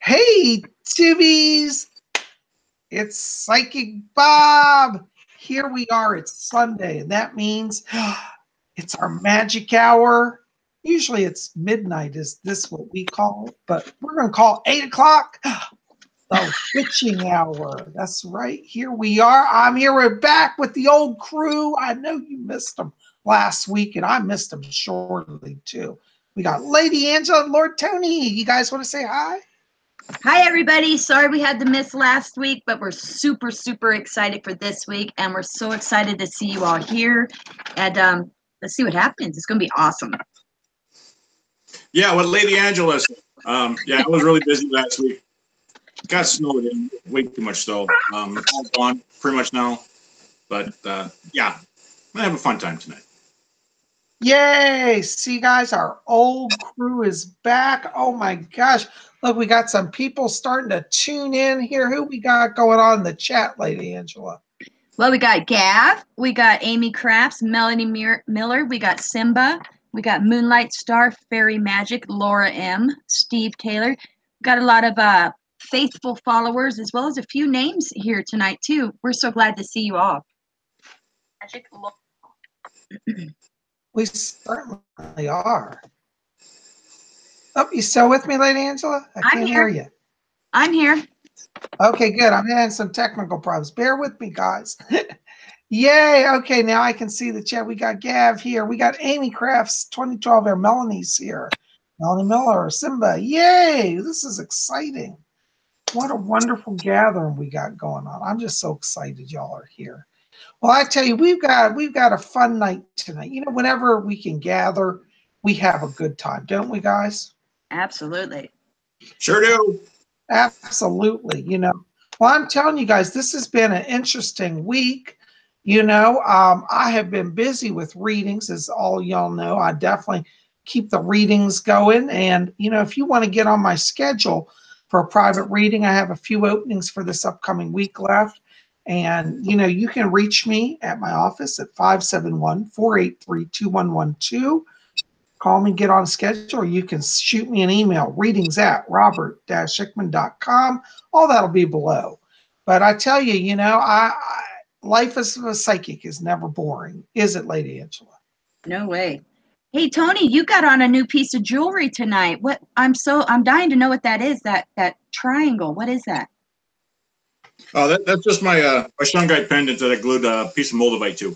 Hey, Tubies! It's Psychic Bob. Here we are. It's Sunday, and that means it's our magic hour. Usually it's midnight, is this what we call it? But we're going to call 8 o'clock the witching hour. That's right. Here we are. I'm here. We're back with the old crew. I know you missed them last week, and I missed them shortly, too. We got Lady Angela and Lord Tony. You guys want to say hi? Hi, everybody. Sorry we had to miss last week, but we're super, super excited for this week, and we're so excited to see you all here. And let's see what happens. It's going to be awesome. Yeah, what Lady Angela said. Yeah, I was really busy last week. Got snowed in, way too much snow. It's all gone pretty much now. But yeah, I'm going to have a fun time tonight. Yay! See, guys, our old crew is back. Oh, my gosh. Look, we got some people starting to tune in here. Who we got going on in the chat, Lady Angela? Well, we got Gav. We got Amy Crafts, Melanie Miller. We got Simba. We got Moonlight Star, Fairy Magic, Laura M., Steve Taylor. Got a lot of faithful followers as well as a few names here tonight, too. We're so glad to see you all. Magic. We certainly are. Oh, you still with me, Lady Angela? I can't hear you. I'm here. Okay, good. I'm having some technical problems. Bear with me, guys. Yay. Okay, now I can see the chat. We got Gav here. We got Amy Crafts 2012 there. Melanie's here. Melanie Miller, Simba. Yay. This is exciting. What a wonderful gathering we got going on. I'm just so excited y'all are here. Well, I tell you, we've got a fun night tonight. You know, whenever we can gather, we have a good time, don't we, guys? Absolutely. Sure do. Absolutely. You know, well, I'm telling you guys, this has been an interesting week. You know, I have been busy with readings, as all y'all know. I definitely keep the readings going. And, you know, if you want to get on my schedule for a private reading, I have a few openings for this upcoming week left. And, you know, you can reach me at my office at 571-483-2112. Call me, get on a schedule, or you can shoot me an email, readings@robert-hickman.com. All that'll be below. But I tell you, you know, life as a psychic is never boring, is it, Lady Angela? No way. Hey, Tony, you got on a new piece of jewelry tonight. What? I'm dying to know what that is. That triangle. What is that? Oh, that's just my my shungite pendant that I glued a piece of moldavite to.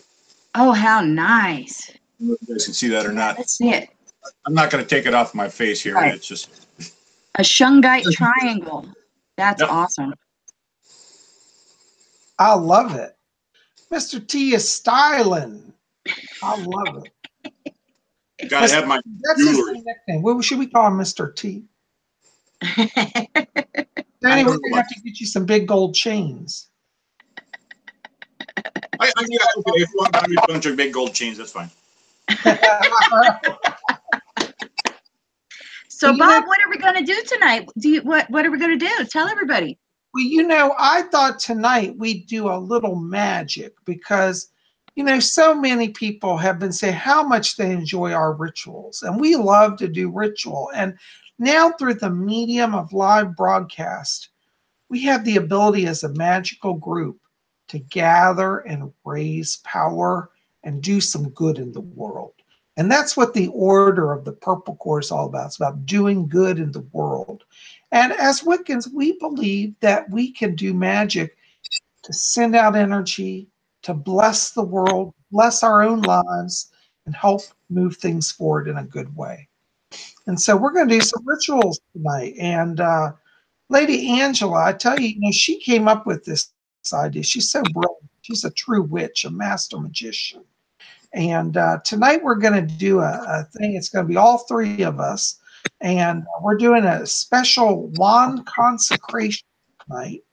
Oh, how nice. I don't know if you guys can see that or not. Let's see it. I'm not going to take it off my face here. Right. It's just a shungite triangle. That's awesome. I love it. Mr. T is styling. I love it. You gotta have my jewelry. His nickname. What should we call him, Mr. T? Anyway, we're gonna have to get you some big gold chains. Yeah, okay. If you want to buy me a bunch of big gold chains, that's fine. So, Bob, what are we going to do tonight? What are we going to do? Tell everybody. Well, you know, I thought tonight we'd do a little magic because, you know, so many people have been saying how much they enjoy our rituals, and we love to do ritual. And now through the medium of live broadcast, we have the ability as a magical group to gather and raise power and do some good in the world. And that's what the order of the Purple Core is all about. It's about doing good in the world. And as Wiccans, we believe that we can do magic to send out energy, to bless the world, bless our own lives, and help move things forward in a good way. And so we're going to do some rituals tonight. And Lady Angela, I tell you, you know, she came up with this idea. She's so brilliant. She's a true witch, a master magician. And tonight we're going to do a thing. It's going to be all three of us. And we're doing a special wand consecration tonight.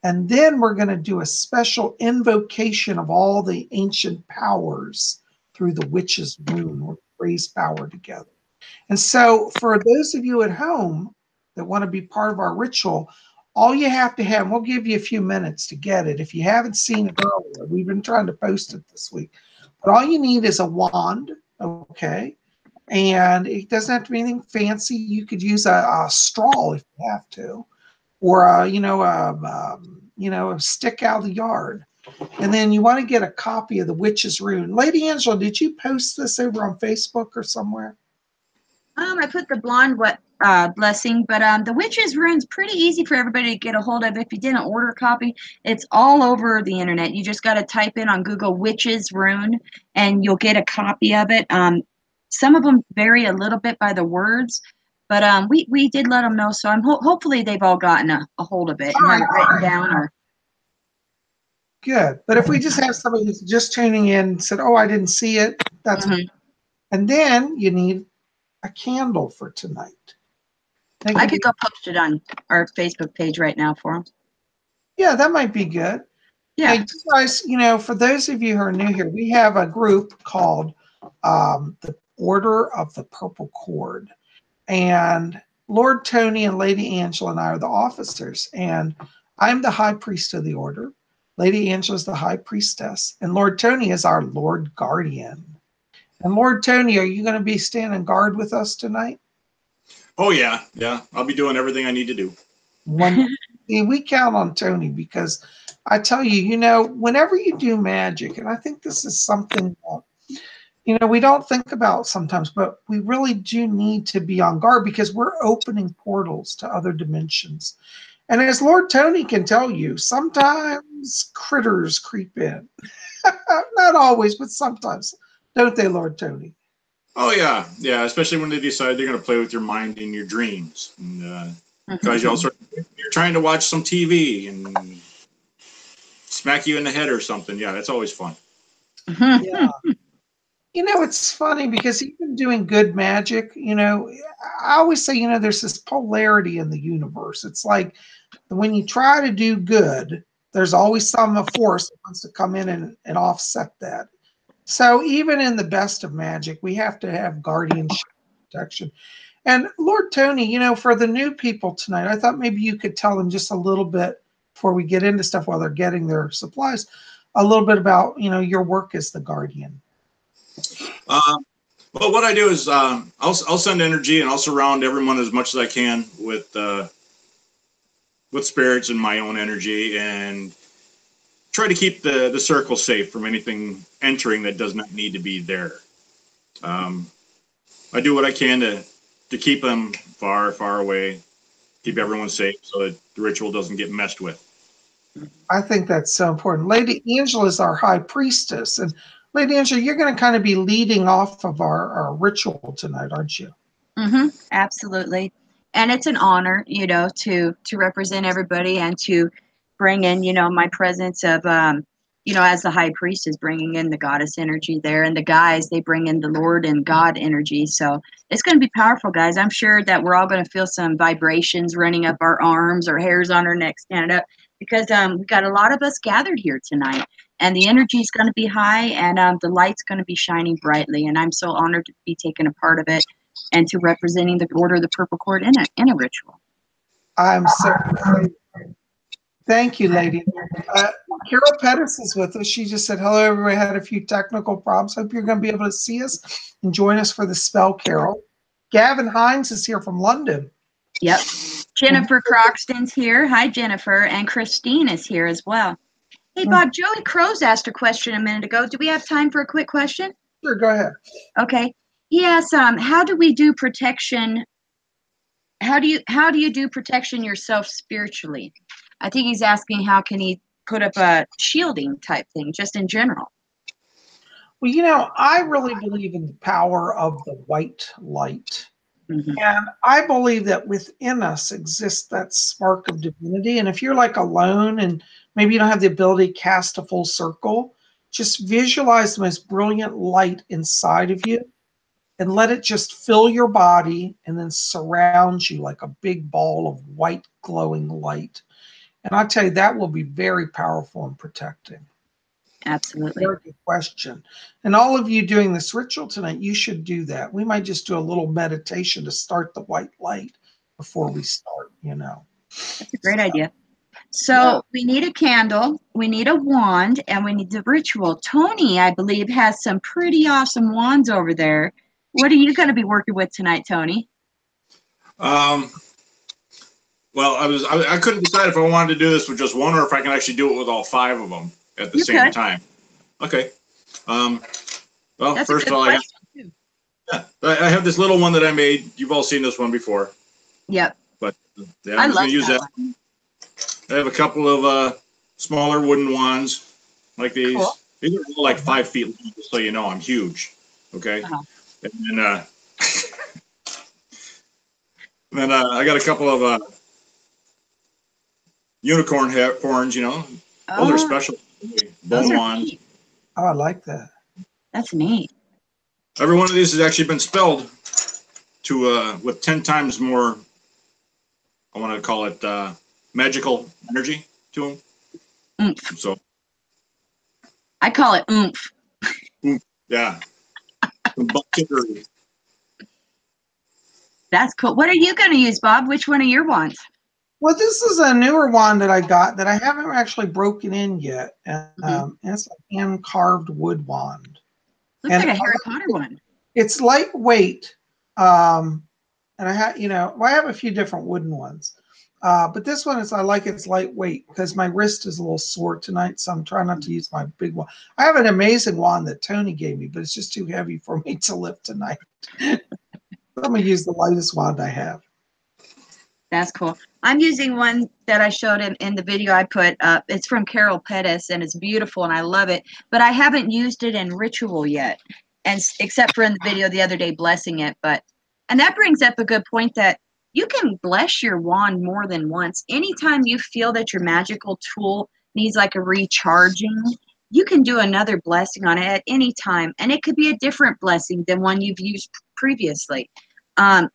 And then we're going to do a special invocation of all the ancient powers through the witch's rune. We'll raise power together. And so for those of you at home that want to be part of our ritual, all you have to have, we'll give you a few minutes to get it. If you haven't seen it earlier, we've been trying to post it this week. But all you need is a wand, okay? And it doesn't have to be anything fancy. You could use a straw if you have to, or a stick out of the yard. And then you want to get a copy of the Witch's Rune. Lady Angela, did you post this over on Facebook or somewhere? I put the blonde blessing, but the Witch's Rune's pretty easy for everybody to get a hold of. If you didn't order a copy, it's all over the internet. You just got to type in on Google Witch's Rune, and you'll get a copy of it. Some of them vary a little bit by the words, but we did let them know, so hopefully they've all gotten a hold of it and have it written down. Or good. But if we just have somebody who's just tuning in and said, "Oh, I didn't see it," that's and then you need a candle for tonight. I could go post it on our Facebook page right now for them. Yeah, that might be good. Yeah. Hey, you guys, for those of you who are new here, we have a group called the Order of the Purple Cord. And Lord Tony and Lady Angela and I are the officers. And I'm the high priest of the order. Lady Angela is the high priestess. And Lord Tony is our Lord Guardian. And Lord Tony, are you going to be standing guard with us tonight? Oh, yeah. Yeah. I'll be doing everything I need to do. We count on Tony because I tell you, whenever you do magic, and I think this is something that, we don't think about sometimes, but we really do need to be on guard because we're opening portals to other dimensions. And as Lord Tony can tell you, sometimes critters creep in. Not always, but sometimes. Don't they, Lord Tony? Oh, yeah. Yeah, especially when they decide they're going to play with your mind in your dreams. And, because you're trying to watch some TV and smack you in the head or something. Yeah, that's always fun. Yeah. It's funny because even doing good magic, I always say, there's this polarity in the universe. It's like when you try to do good, there's always some force that wants to come in and offset that. So even in the best of magic, we have to have guardianship protection. And Lord Tony, for the new people tonight, I thought maybe you could tell them just a little bit before we get into stuff while they're getting their supplies, a little bit about, your work as the guardian. Well, what I do is I'll send energy and I'll surround everyone as much as I can with spirits and my own energy and try to keep the circle safe from anything entering that does not need to be there. I do what I can to keep them far, far away, keep everyone safe so that the ritual doesn't get messed with. I think that's so important. Lady Angela is our high priestess. And Lady Angela, you're going to kind of be leading off of our ritual tonight, aren't you? Absolutely. And it's an honor, to represent everybody and to bring in, my presence of, as the high priest is bringing in the goddess energy there, and the guys, they bring in the Lord and God energy. So it's going to be powerful, guys. I'm sure that we're all going to feel some vibrations running up our arms or hairs on our neck standing up because we've got a lot of us gathered here tonight. And the energy is going to be high, and the light's going to be shining brightly. And I'm so honored to be taking a part of it and to representing the Order of the Purple Cord in a ritual. I'm so excited. Thank you, lady. Carol Pettis is with us. She just said, hello, everybody. Had a few technical problems. Hope you're going to be able to see us and join us for the spell carol. Gavin Hines is here from London. Yep. Jennifer Croxton's here. Hi, Jennifer. And Christine is here as well. Hey, Bob, Joey Crows asked a question a minute ago. Do we have time for a quick question? Sure, go ahead. Okay. He asks, how do we do protection? How do you do protection yourself spiritually? I think he's asking how can he put up a shielding type thing, just in general. Well, I really believe in the power of the white light. And I believe that within us exists that spark of divinity. And if you're like alone and maybe you don't have the ability to cast a full circle, just visualize the most brilliant light inside of you and let it just fill your body and then surround you like a big ball of white glowing light. And I tell you, that will be very powerful and protecting. Absolutely. Very good question. And all of you doing this ritual tonight, you should do that. We might just do a little meditation to start the white light before we start, That's a great idea. So we need a candle, we need a wand, and we need the ritual. Tony, I believe, has some pretty awesome wands over there. What are you going to be working with tonight, Tony? Well, I couldn't decide if I wanted to do this with just one or if I can actually do it with all 5 of them at the same time. Okay. Well, That's first of all, I have this little one that I made. You've all seen this one before. Yep. But yeah, I I'm just love going to use that one. I have a couple of smaller wooden wands like these. Cool. These are all like 5 feet long, just so you know I'm huge. Okay. And then I got a couple of unicorn horns, you know. Those are special. Bone wands. Oh, I like that. That's neat. Every one of these has actually been spelled to with 10 times more, I want to call it magical energy to them. Oomph. So I call it oomph. Yeah. That's cool. What are you going to use, Bob? Which one are your wands? Well, this is a newer wand that I got that I haven't actually broken in yet. And it's a hand-carved wood wand. Looks like a Harry Potter one. It's lightweight. And I have, I have a few different wooden ones. But this one I like it's lightweight because my wrist is a little sore tonight, so I'm trying not to use my big one. I have an amazing wand that Tony gave me, but it's just too heavy for me to lift tonight. I'm going to use the lightest wand I have. That's cool. I'm using one that I showed in the video I put up. It's from Carol Pettis, and it's beautiful, and I love it. But I haven't used it in ritual yet, and except for in the video the other day blessing it. And that brings up a good point that you can bless your wand more than once. Anytime you feel that your magical tool needs like a recharging, you can do another blessing on it at any time. And it could be a different blessing than one you've used previously.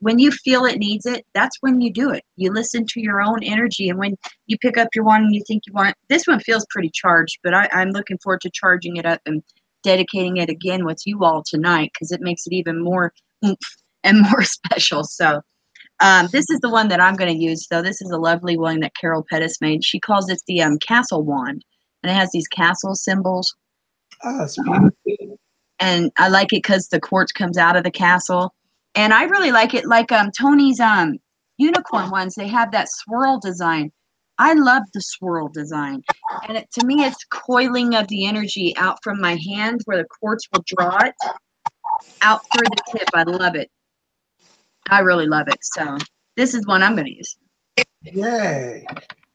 When you feel it needs it, that's when you do it. You listen to your own energy. And when you pick up your wand and you think you want it, this one feels pretty charged, but I'm looking forward to charging it up and dedicating it again with you all tonight because it makes it even more oomph and more special. So this is the one that I'm going to use, though. This is a lovely one that Carol Pettis made. She calls it the castle wand, and it has these castle symbols. Oh, that's beautiful. And I like it because the quartz comes out of the castle. And I really like it, like Tony's unicorn ones. They have that swirl design. I love the swirl design. And to me, it's coiling of the energy out from my hand where the quartz will draw it out through the tip. I love it. I really love it. So this is one I'm going to use. Yay.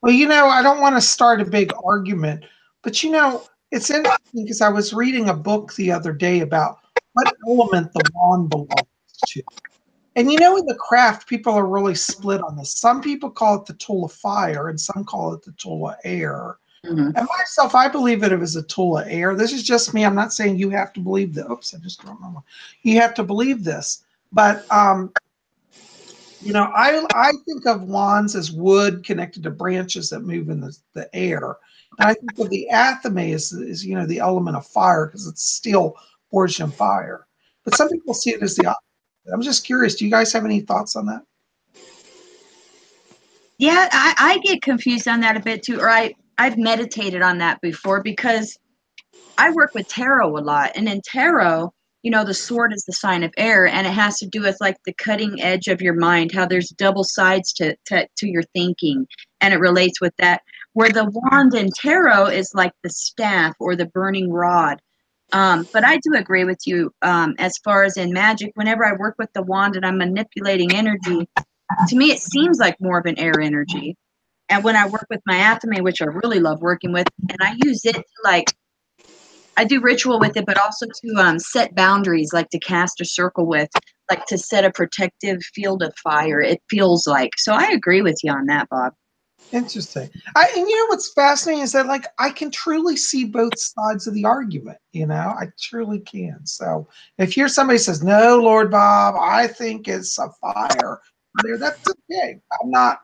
Well, I don't want to start a big argument, but it's interesting because I was reading a book the other day about what element the wand belongs to. And in the craft, people are really split on this. Some people call it the tool of fire and some call it the tool of air. And myself, I believe that it was a tool of air. This is just me. I'm not saying you have to believe that. Oops, I just don't remember. You have to believe this. But I think of wands as wood connected to branches that move in the air. And I think of the athame as the element of fire because it's steel forged in fire. But some people see it as the opposite. I'm just curious. Do you guys have any thoughts on that? Yeah, I get confused on that a bit too. Or I've meditated on that before because I work with tarot a lot. And in tarot, the sword is the sign of air, and it has to do with like the cutting edge of your mind, how there's double sides to your thinking, and it relates with that. Where the wand in tarot is like the staff or the burning rod. But I do agree with you as far as in magic, whenever I work with the wand and I'm manipulating energy, to me it seems like more of an air energy. And when I work with my athame, which I really love working with, and I use it to I do ritual with it, but also to set boundaries, like to cast a circle with, like to set a protective field of fire, it feels like. So I agree with you on that, Bob. Interesting. And what's fascinating is that I can truly see both sides of the argument. I truly can. So if you're somebody who says, no, Lord Bob, I think it's a fire, that's okay. I'm not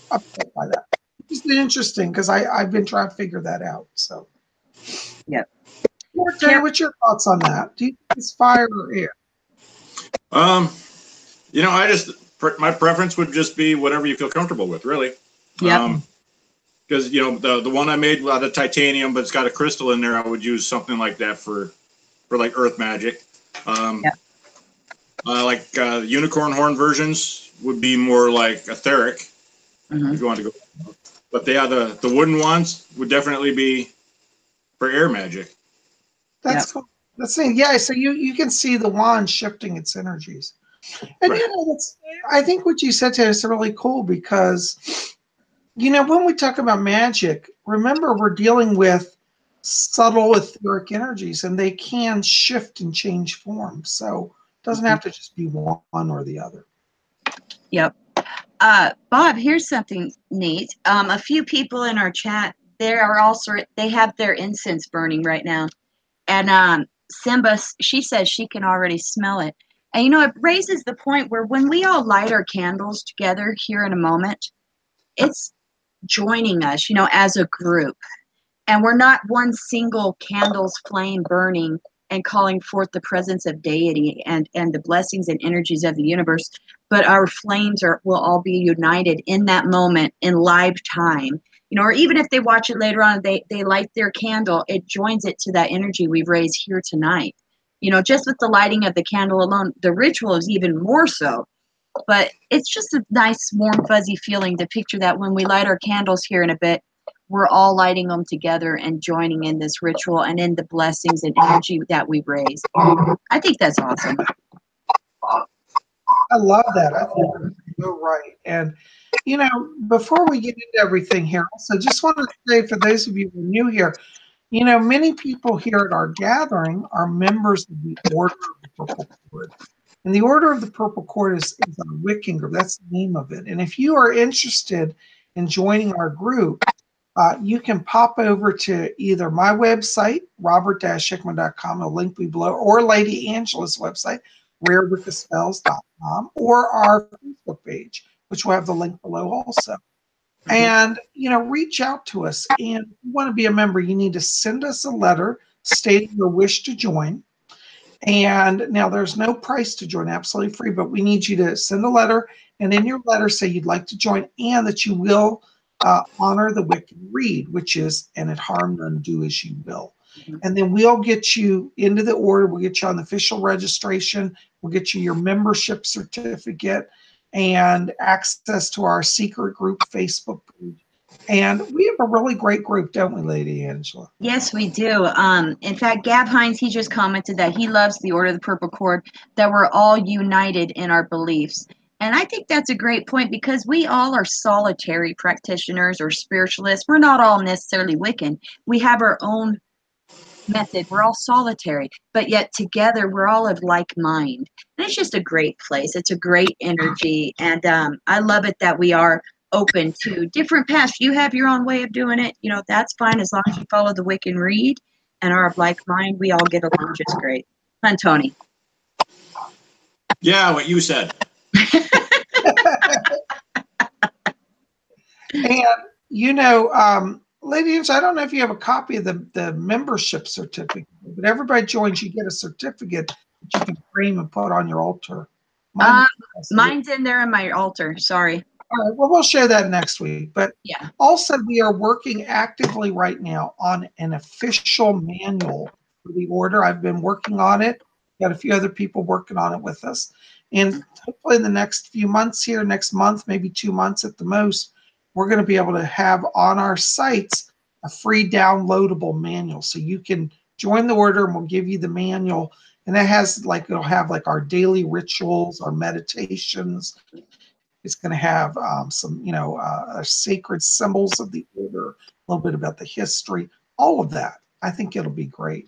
upset by that. It's just interesting because I've been trying to figure that out. So yep. Terry, what's your thoughts on that? Do you think it's fire or air? My preference would just be whatever you feel comfortable with, really. Yeah. Because the one I made out of titanium, but it's got a crystal in there, I would use something like that for like earth magic. Unicorn horn versions would be more like etheric, if you want to go. But the wooden ones would definitely be for air magic. That's cool. That's it. Yeah, so you can see the wand shifting its energies. And I think what you said today is really cool because when we talk about magic, remember we're dealing with subtle etheric energies and they can shift and change form. So it doesn't have to just be one or the other. Yep. Bob, here's something neat. A few people in our chat, they have their incense burning right now. And Simba, she says she can already smell it. And it raises the point where when we all light our candles together here in a moment, it's joining us, as a group. And we're not one single candle's flame burning and calling forth the presence of deity and the blessings and energies of the universe, but our flames will all be united in that moment in live time. Or even if they watch it later on, they light their candle, it joins it to that energy we've raised here tonight. Just with the lighting of the candle alone, the ritual is even more so. But it's just a nice, warm, fuzzy feeling to picture that when we light our candles here in a bit, we're all lighting them together and joining in this ritual and in the blessings and energy that we've raised. I think that's awesome. I love that. I think you're right. And, before we get into everything here, also just want to say for those of you who are new here, many people here at our gathering are members of the Order of the Purple Cord. And the Order of the Purple Cord is a Wiccan group. That's the name of it. And if you are interested in joining our group, you can pop over to either my website, robert-schickman.com, a link below, or Lady Angela's website, rarewiccaspells.com, or our Facebook page, which will have the link below also. And, reach out to us. And if you want to be a member, you need to send us a letter stating your wish to join. And now there's no price to join, absolutely free, but we need you to send a letter and in your letter say you'd like to join and that you will honor the Wiccan Read, which is, and it harm none, do as you will. And then we'll get you into the order. We'll get you on the official registration. We'll get you your membership certificate and access to our secret group Facebook page. And we have a really great group, don't we, Lady Angela? Yes, we do. In fact, Gab Hines, he just commented that he loves the Order of the Purple Cord, that we're all united in our beliefs. And I think that's a great point because we all are solitary practitioners or spiritualists. We're not all necessarily Wiccan. We have our own method. We're all solitary, but yet together we're all of like mind. And it's just a great place. It's a great energy. And I love it that we are open to different paths. You have your own way of doing it. That's fine as long as you follow the Wiccan Read and are of like mind. We all get along just great. Huh, Tony? Yeah, what you said. And Lady Angela, I don't know if you have a copy of the membership certificate, but everybody joins, you get a certificate that you can frame and put on your altar. Mine's in there in my altar. Sorry. All right, well, we'll share that next week. But yeah, also we are working actively right now on an official manual for the order. I've been working on it. Got a few other people working on it with us. And hopefully in the next few months here, next month, maybe 2 months at the most, we're going to be able to have on our sites a free downloadable manual. So you can join the order and we'll give you the manual. And it has it'll have our daily rituals, our meditations. It's going to have some, sacred symbols of the order, a little bit about the history, all of that. I think it'll be great.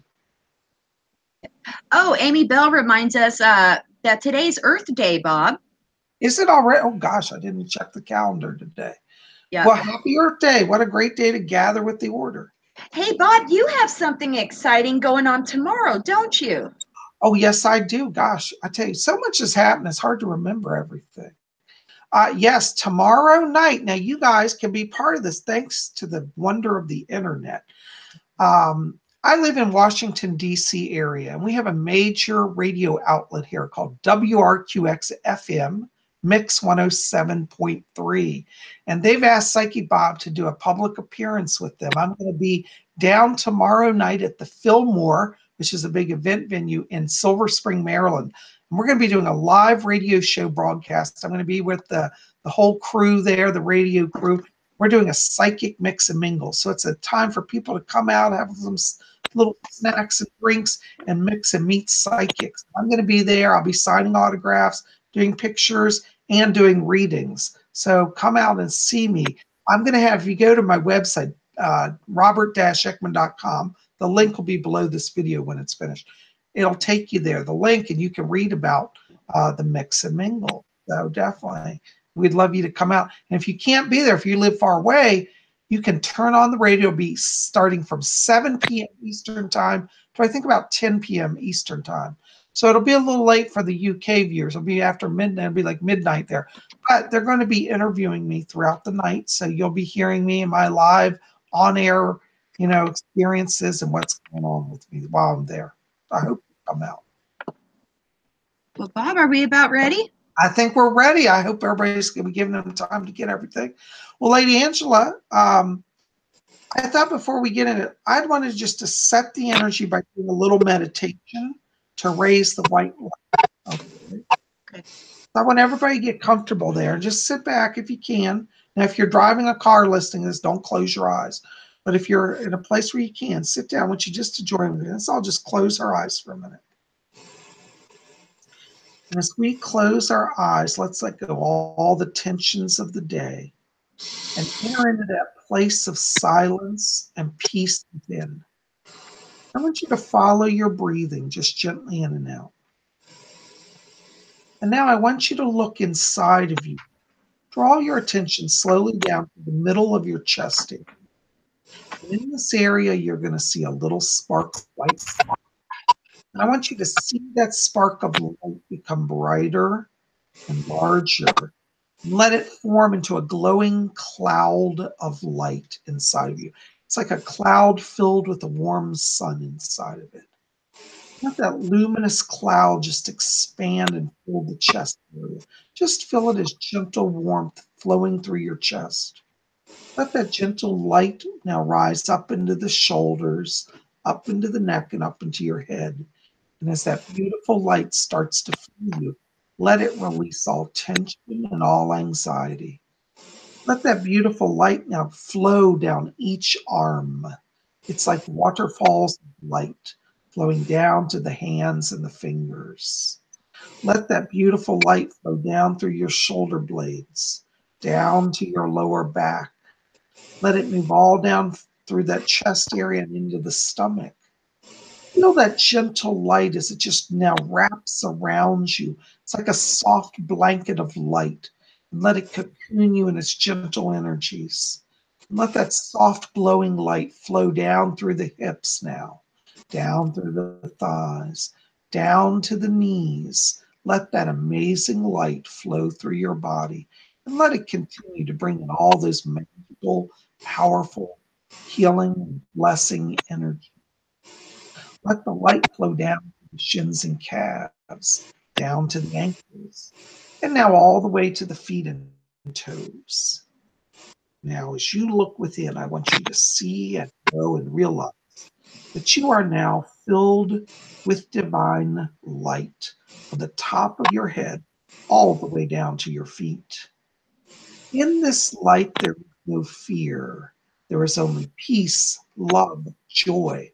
Oh, Amy Bell reminds us that today's Earth Day, Bob. Is it already? Oh, gosh, I didn't check the calendar today. Yeah. Well, happy Earth Day. What a great day to gather with the order. Hey, Bob, you have something exciting going on tomorrow, don't you? Oh, yes, I do. Gosh, I tell you, so much has happened. It's hard to remember everything. Yes, tomorrow night. Now, you guys can be part of this thanks to the wonder of the internet. I live in Washington, D.C. area, and we have a major radio outlet here called WRQX-FM, Mix 107.3. And they've asked Psyche Bob to do a public appearance with them. I'm going to be down tomorrow night at the Fillmore, which is a big event venue in Silver Spring, Maryland. And we're going to be doing a live radio show broadcast. I'm going to be with the whole crew there, the radio crew. We're doing a psychic mix and mingle. So it's a time for people to come out, have some little snacks and drinks, and mix and meet psychics. I'm going to be there. I'll be signing autographs, doing pictures, and doing readings. So come out and see me. I'm going to have, if you go to my website, robert-ekman.com, the link will be below this video when it's finished. It'll take you there, the link, and you can read about the mix and mingle. So definitely, we'd love you to come out. And if you can't be there, if you live far away, you can turn on the radio. It'll be starting from 7 p.m. Eastern time to I think about 10 p.m. Eastern time. So it'll be a little late for the UK viewers. It'll be after midnight. It'll be like midnight there. But they're going to be interviewing me throughout the night. So you'll be hearing me in my live on-air, experiences and what's going on with me while I'm there. I hope you come out. Well, Bob, are we about ready? I think we're ready. I hope everybody's going to be giving them time to get everything. Well, Lady Angela, I thought before we get into it, I'd wanted just to set the energy by doing a little meditation to raise the white light. Okay. So I want everybody to get comfortable there. Just sit back if you can. Now, if you're driving a car listening to this, don't close your eyes. But if you're in a place where you can, sit down. I want you just to join me. Let's all just close our eyes for a minute. And as we close our eyes, let's let go of all the tensions of the day and enter into that place of silence and peace within. I want you to follow your breathing just gently in and out. And now I want you to look inside of you. Draw your attention slowly down to the middle of your chest area. And in this area, you're going to see a little spark of white. And I want you to see that spark of light become brighter and larger. And let it form into a glowing cloud of light inside of you. It's like a cloud filled with a warm sun inside of it. Let that luminous cloud just expand and fill the chest area. Just feel it as gentle warmth flowing through your chest. Let that gentle light now rise up into the shoulders, up into the neck, and up into your head. And as that beautiful light starts to fill you, let it release all tension and all anxiety. Let that beautiful light now flow down each arm. It's like waterfalls of light flowing down to the hands and the fingers. Let that beautiful light flow down through your shoulder blades, down to your lower back. Let it move all down through that chest area and into the stomach. Feel that gentle light as it just now wraps around you. It's like a soft blanket of light. And let it cocoon you in its gentle energies. And let that soft glowing light flow down through the hips now, down through the thighs, down to the knees. Let that amazing light flow through your body. And let it continue to bring in all those magical, powerful, healing, blessing energy. Let the light flow down to the shins and calves, down to the ankles, and now all the way to the feet and toes. Now, as you look within, I want you to see and know and realize that you are now filled with divine light from the top of your head all the way down to your feet. In this light, there is no fear. There is only peace, love, joy,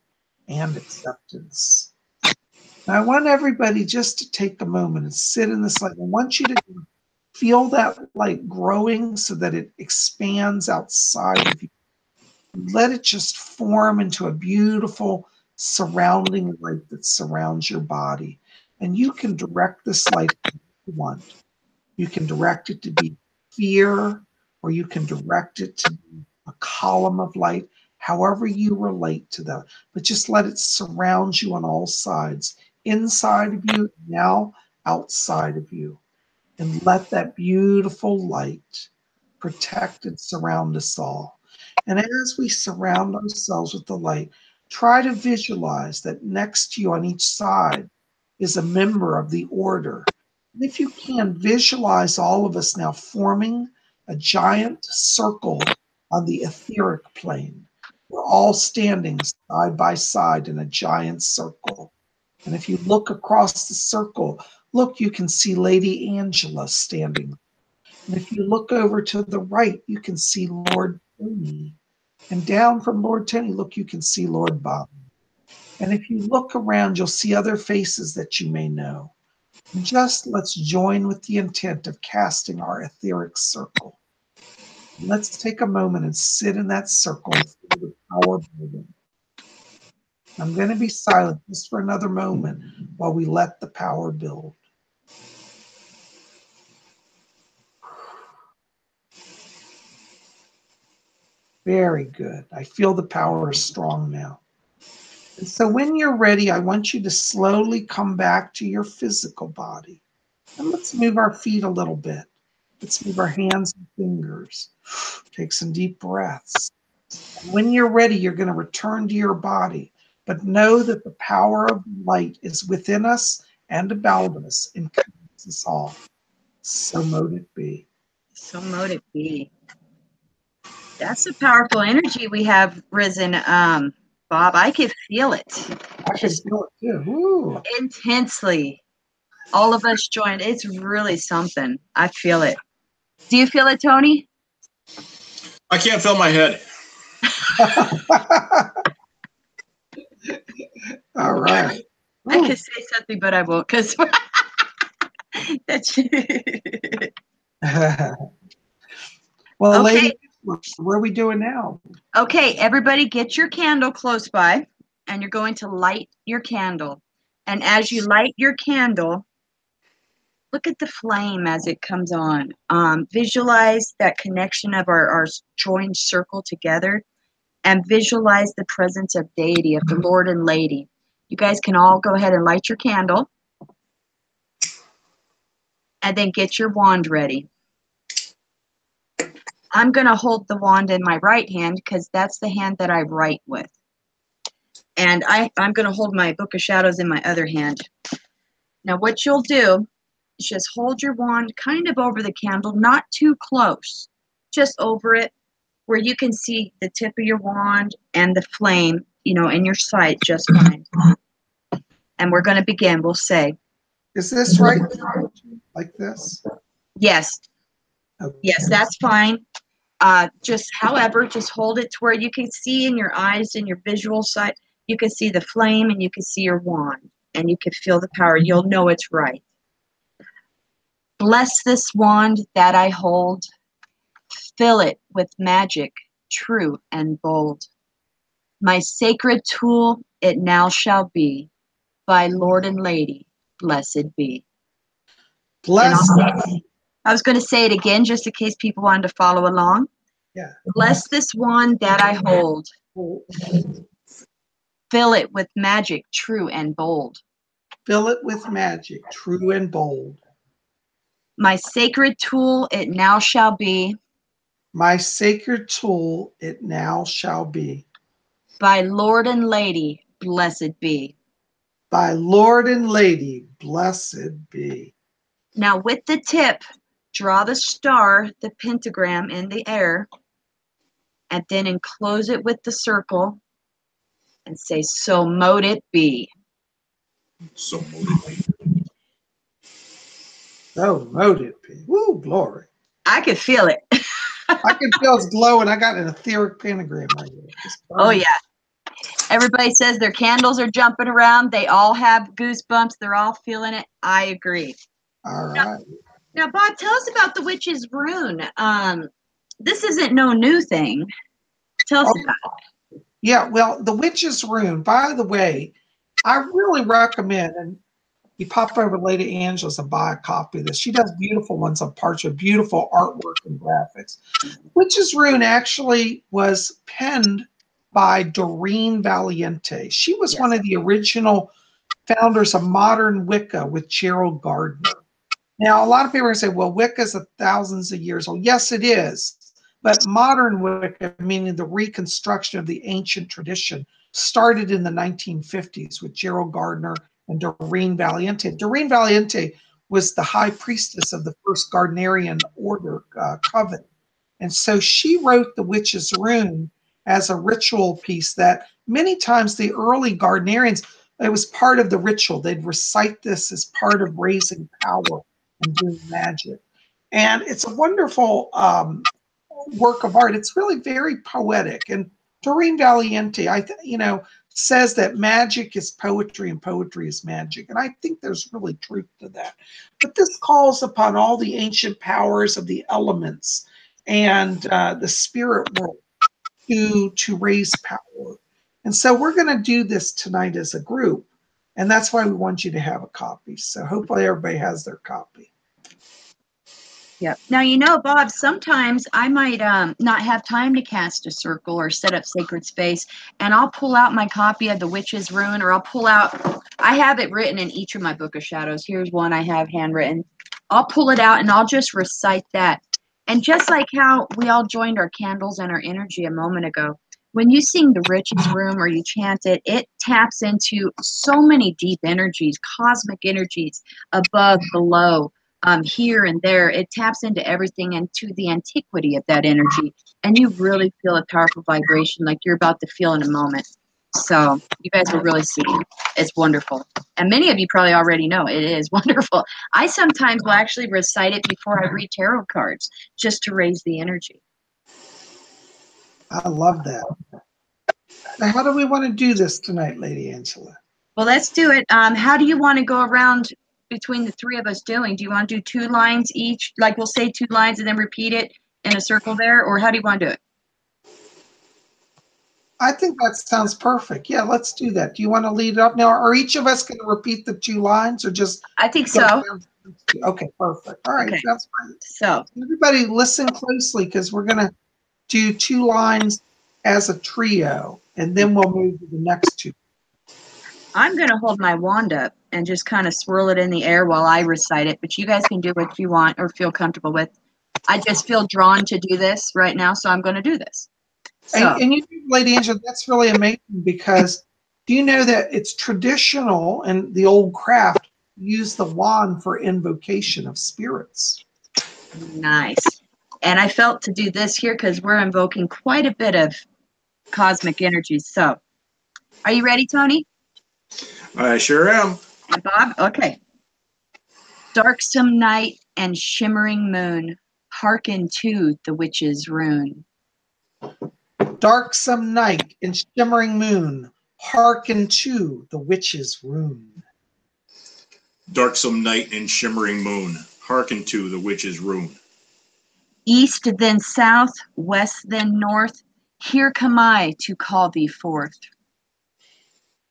and acceptance. Now, I want everybody just to take a moment and sit in this light. I want you to feel that light growing so that it expands outside of you. Let it just form into a beautiful surrounding light that surrounds your body. And you can direct this light if you want. You can direct it to be fear, or you can direct it to be a column of light, however you relate to that. But just let it surround you on all sides, inside of you, now outside of you. And let that beautiful light protect and surround us all. And as we surround ourselves with the light, try to visualize that next to you on each side is a member of the order. And if you can, visualize all of us now forming a giant circle on the etheric plane. We're all standing side by side in a giant circle. And if you look across the circle, look, you can see Lady Angela standing. And if you look over to the right, you can see Lord Tony. And down from Lord Tony, look, you can see Lord Bob. And if you look around, you'll see other faces that you may know. And just let's join with the intent of casting our etheric circle. Let's take a moment and sit in that circle and feel the power building. I'm going to be silent just for another moment while we let the power build. Very good. I feel the power is strong now. And so when you're ready, I want you to slowly come back to your physical body. And let's move our feet a little bit. Let's move our hands and fingers. Take some deep breaths. And when you're ready, you're going to return to your body. But know that the power of light is within us and about us and connects us all. So mote it be. So mote it be. That's a powerful energy we have risen, Bob. I could feel it. I can feel it too. Woo. Intensely. All of us joined. It's really something. I feel it. Do you feel it, Tony? I can't feel my head. All right. I could say something, but I won't because that's well, okay. ladies, what are we doing now? Okay, everybody get your candle close by, and you're going to light your candle. And as you light your candle, look at the flame as it comes on. Visualize that connection of our joined circle together, and visualize the presence of deity, of the Lord and Lady. You guys can all go ahead and light your candle, and then get your wand ready. I'm going to hold the wand in my right hand because that's the hand that I write with. And I'm going to hold my Book of Shadows in my other hand. Now what you'll do is just hold your wand kind of over the candle, not too close, just over it, where you can see the tip of your wand and the flame, you know, in your sight just fine. And we're going to begin. We'll say. Is this right? Like this? Yes. Okay. Yes, that's fine. Just hold it to where you can see in your eyes, in your visual sight, you can see the flame and you can see your wand and you can feel the power. You'll know it's right. Bless this wand that I hold. Fill it with magic, true and bold. My sacred tool it now shall be. By Lord and Lady, blessed be. Blessed. I was going to say it again just in case people wanted to follow along. Yeah. Bless this wand that I hold. Fill it with magic, true and bold. Fill it with magic, true and bold. My sacred tool it now shall be. My sacred tool it now shall be. By Lord and Lady, blessed be. By Lord and Lady, blessed be. Now with the tip, draw the star, the pentagram in the air, and then enclose it with the circle and say, so mote it be. So mote it be. So mote it be. Woo, glory. I could feel it. I can feel it's glowing. I got an etheric pentagram right here. Oh, yeah. Everybody says their candles are jumping around. They all have goosebumps. They're all feeling it. I agree. All right. Now, Bob, tell us about the witch's rune. This isn't no new thing. Tell us about it. Yeah, well, the witch's rune, by the way, I really recommend, and you pop over to Lady Angela's and buy a copy of this. She does beautiful ones on parchment, beautiful artwork and graphics. Witch's rune actually was penned by Doreen Valiente. She was one of the original founders of modern Wicca with Gerald Gardner. Now, a lot of people are going to say, well, Wicca is thousands of years old. Yes, it is. But modern Wicca, meaning the reconstruction of the ancient tradition, started in the 1950s with Gerald Gardner and Doreen Valiente. Doreen Valiente was the high priestess of the first Gardnerian order, coven. And so she wrote the witch's rune as a ritual piece that many times the early Gardnerians It was part of the ritual. They'd recite this as part of raising power and doing magic. And it's a wonderful work of art. It's really very poetic. And Doreen Valiente, says that magic is poetry and poetry is magic. And I think there's really truth to that. But this calls upon all the ancient powers of the elements and the spirit world to raise power. And so we're going to do this tonight as a group. And that's why we want you to have a copy. So hopefully everybody has their copy. Yep. Now, Bob, sometimes I might not have time to cast a circle or set up sacred space, and I'll pull out my copy of the Witch's Rune, or I have it written in each of my Book of Shadows. Here's one I have handwritten. I'll pull it out and I'll just recite that. And just like how we all joined our candles and our energy a moment ago, when you sing the Witch's Rune or you chant it, it taps into so many deep energies, cosmic energies, above, below, here and there. It taps into everything and to the antiquity of that energy. And you really feel a powerful vibration like you're about to feel in a moment. So you guys will really see. It's wonderful. And many of you probably already know it is wonderful. I sometimes will actually recite it before I read tarot cards just to raise the energy. I love that. Now, how do we want to do this tonight, Lady Angela? Well, let's do it. How do you want to go around between the three of us doing? Do you want to do 2 lines each? Like we'll say 2 lines and then repeat it in a circle there? Or how do you want to do it? I think that sounds perfect. Yeah, let's do that. Do you want to lead it up now? Are each of us going to repeat the 2 lines or just? I think so. Okay, perfect. All right, Okay. that's fine. So Everybody listen closely because we're going to do 2 lines as a trio, and then we'll move to the next 2. I'm going to hold my wand up and just kind of swirl it in the air while I recite it, but you guys can do what you want or feel comfortable with. I just feel drawn to do this right now, so I'm going to do this. So. And you, Lady Angela, that's really amazing because do you know that it's traditional in the old craft to use the wand for invocation of spirits? Nice. And I felt to do this here because we're invoking quite a bit of cosmic energies. So, are you ready, Tony? I sure am. And Bob? Okay. Darksome night and shimmering moon, hearken to the witch's rune. Darksome night and shimmering moon, hearken to the witch's rune. Darksome night and shimmering moon, hearken to the witch's rune. East then south, west then north, here come I to call thee forth.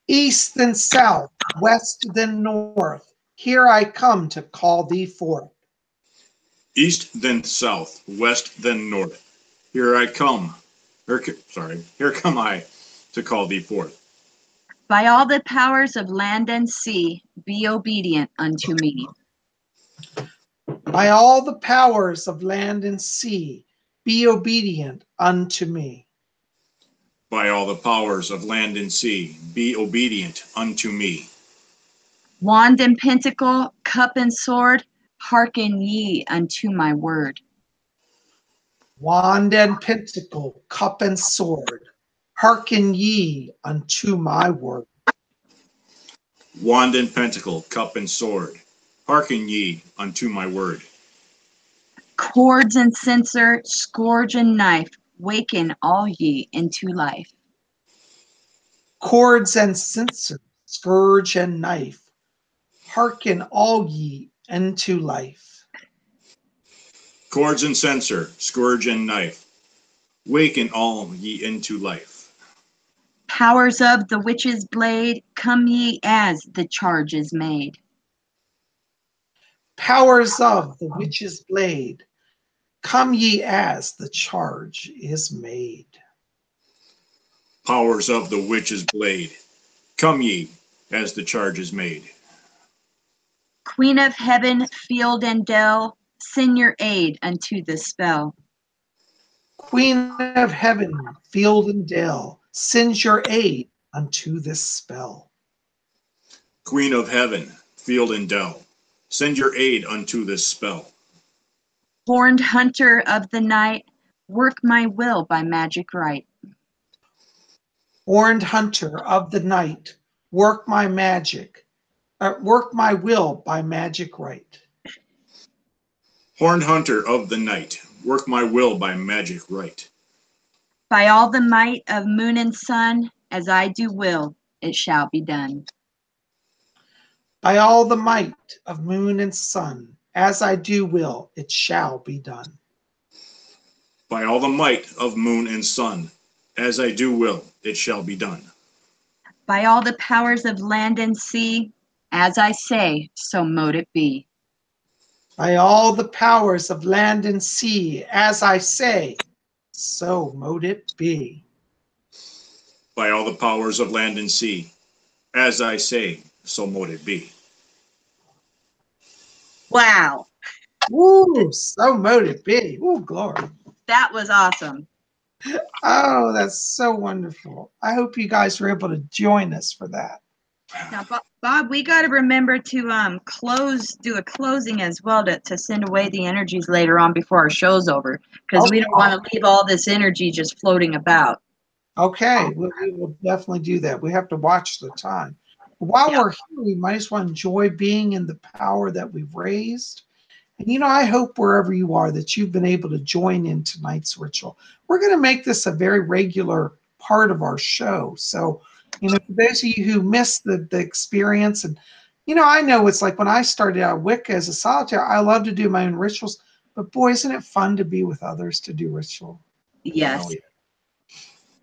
East then south, west then north, here I come to call thee forth. East then south, west then north, here come I to call thee forth. By all the powers of land and sea, be obedient unto me. By all the powers of land and sea, be obedient unto me. By all the powers of land and sea, be obedient unto me. Wand and pentacle, cup and sword, hearken ye unto my word. Wand and pentacle, cup and sword, hearken ye unto my word. Wand and pentacle, cup and sword, hearken ye unto my word. Cords and censer, scourge and knife, waken all ye into life. Cords and censer, scourge and knife, hearken all ye into life. Cords and censer, scourge and knife, waken all ye into life. Powers of the witch's blade, come ye as the charge is made. Powers of the witch's blade, come ye as the charge is made. Powers of the witch's blade, come ye as the charge is made. Queen of heaven, field and dell, send your aid unto the spell. Queen of heaven, field and dell, send your aid unto this spell. Queen of heaven, field and dell, send your aid unto this spell. Horned hunter of the night, work my will by magic right. Horned hunter of the night, work my magic, work my will by magic right. Horned hunter of the night, work my will by magic right. By all the might of moon and sun, as I do will, it shall be done. By all the might of moon and sun, as I do will, it shall be done. By all the might of moon and sun, as I do will, it shall be done. By all the powers of land and sea, as I say, so mote it be. By all the powers of land and sea, as I say, so mote it be. By all the powers of land and sea, as I say, so mote it be. Wow. Ooh, so mote it be. Ooh, glory. That was awesome. Oh, that's so wonderful. I hope you guys were able to join us for that. Now, Bob, we got to remember to do a closing as well to send away the energies later on before our show's over, because we don't want to leave all this energy just floating about. Okay, we will definitely do that. We have to watch the time. While we're here, we might as well enjoy being in the power that we've raised. And, you know, I hope wherever you are that you've been able to join in tonight's ritual. We're going to make this a very regular part of our show. So, you know, for those of you who missed the experience, and, you know, I know it's like when I started out Wicca as a solitaire, I love to do my own rituals. But, boy, isn't it fun to be with others to do ritual? Yes. Oh, yeah.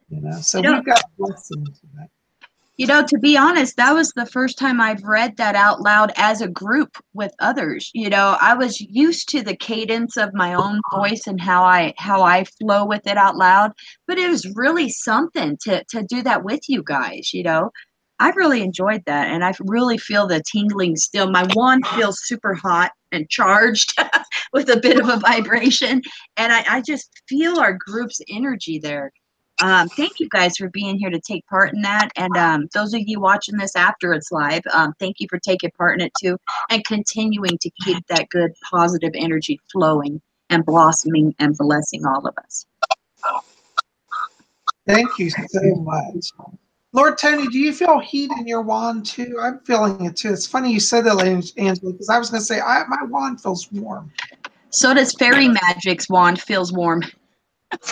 You know, so we've got blessings in that. You know, to be honest, that was the first time I've read that out loud as a group with others. You know, I was used to the cadence of my own voice and how I flow with it out loud, but it was really something to do that with you guys, you know. I really enjoyed that, and I really feel the tingling still. My wand feels super hot and charged with a bit of a vibration, and I just feel our group's energy there. Thank you guys for being here to take part in that. And those of you watching this after it's live, thank you for taking part in it too and continuing to keep that good positive energy flowing and blossoming and blessing all of us. Thank you so much. Lord Tony, do you feel heat in your wand too? I'm feeling it too. It's funny you said that, Angela, because I was going to say my wand feels warm. So does Fairy Magic's wand feels warm.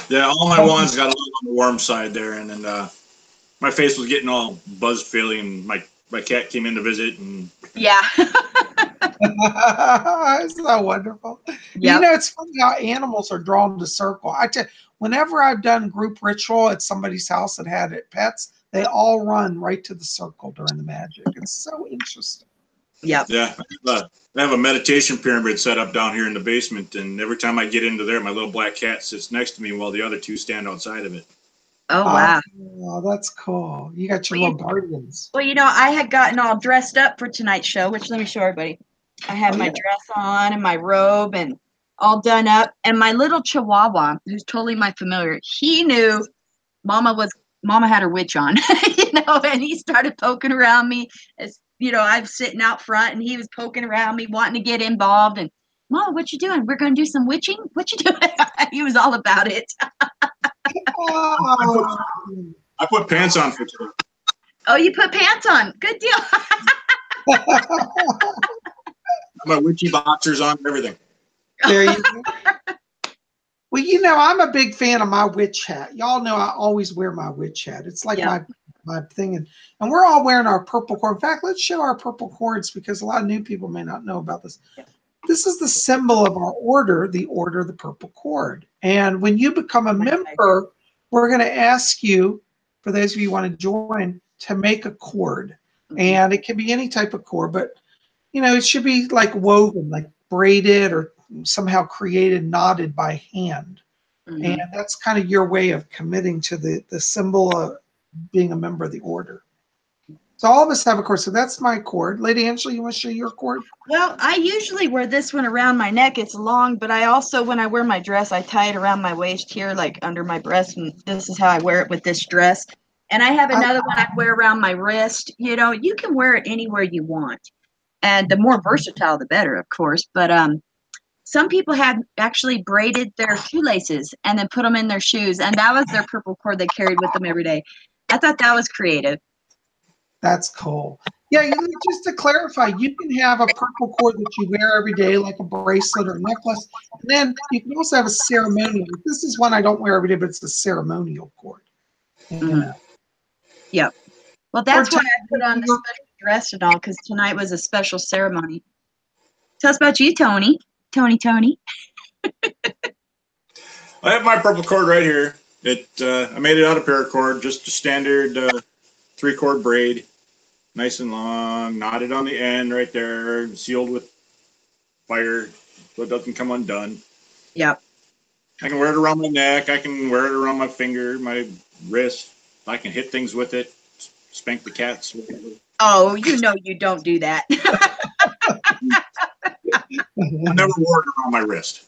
Yeah, all my wands got a little on the warm side there, and then my face was getting all buzzed feeling, and my cat came in to visit, and yeah. It's so wonderful. Yep. You know, it's funny how animals are drawn to circle. I tell you, whenever I've done group ritual at somebody's house that had pets, they all run right to the circle during the magic. It's so interesting. Yep. Yeah. I have a meditation pyramid set up down here in the basement, and every time I get into there, my little black cat sits next to me while the other two stand outside of it. Oh, wow. Oh, that's cool. You got your little guardians. Well, you know, I had gotten all dressed up for tonight's show, which let me show everybody. I had my dress on and my robe and all done up. And my little chihuahua, who's totally my familiar, he knew Mama had her witch on, you know, and he started poking around me as, you know, I'm sitting out front and he was poking around me, wanting to get involved. And, Mama, what you doing? We're going to do some witching? What you doing? He was all about it. I put pants on for today. Oh, you put pants on. Good deal. My witchy boxers on, everything. There you go. Well, you know, I'm a big fan of my witch hat. Y'all know I always wear my witch hat. It's like my thing. And we're all wearing our purple cord. In fact, let's show our purple cords because a lot of new people may not know about this. This is the symbol of our order, the Order of the Purple Cord. And when you become a member, we're going to ask you, for those of you who want to join, to make a cord. And it can be any type of cord, but, you know, it should be like woven, like braided or somehow created, knotted by hand. And that's kind of your way of committing to the symbol of being a member of the order. So all of us have a cord. So that's my cord. Lady Angela, you want to show your cord? Well, I usually wear this one around my neck. It's long, but I also, when I wear my dress, I tie it around my waist here, like under my breast. And this is how I wear it with this dress. And I have another one I wear around my wrist. You know, you can wear it anywhere you want. And the more versatile, the better, of course. But some people had actually braided their shoelaces and then put them in their shoes. And that was their purple cord they carried with them every day. I thought that was creative. That's cool. Yeah, just to clarify, you can have a purple cord that you wear every day, like a bracelet or necklace. And then you can also have a ceremonial. This is one I don't wear every day, but it's a ceremonial cord. You know. Yep. Well, that's why I put on the special dress and all, because tonight was a special ceremony. Tell us about you, Tony. Tony. I have my purple cord right here. I made it out of paracord, just a standard 3-cord braid, nice and long, knotted on the end right there, sealed with fire so it doesn't come undone. Yep. I can wear it around my neck. I can wear it around my finger, my wrist. I can hit things with it, spank the cats with it. Oh, you know you don't do that. I never wore it around my wrist.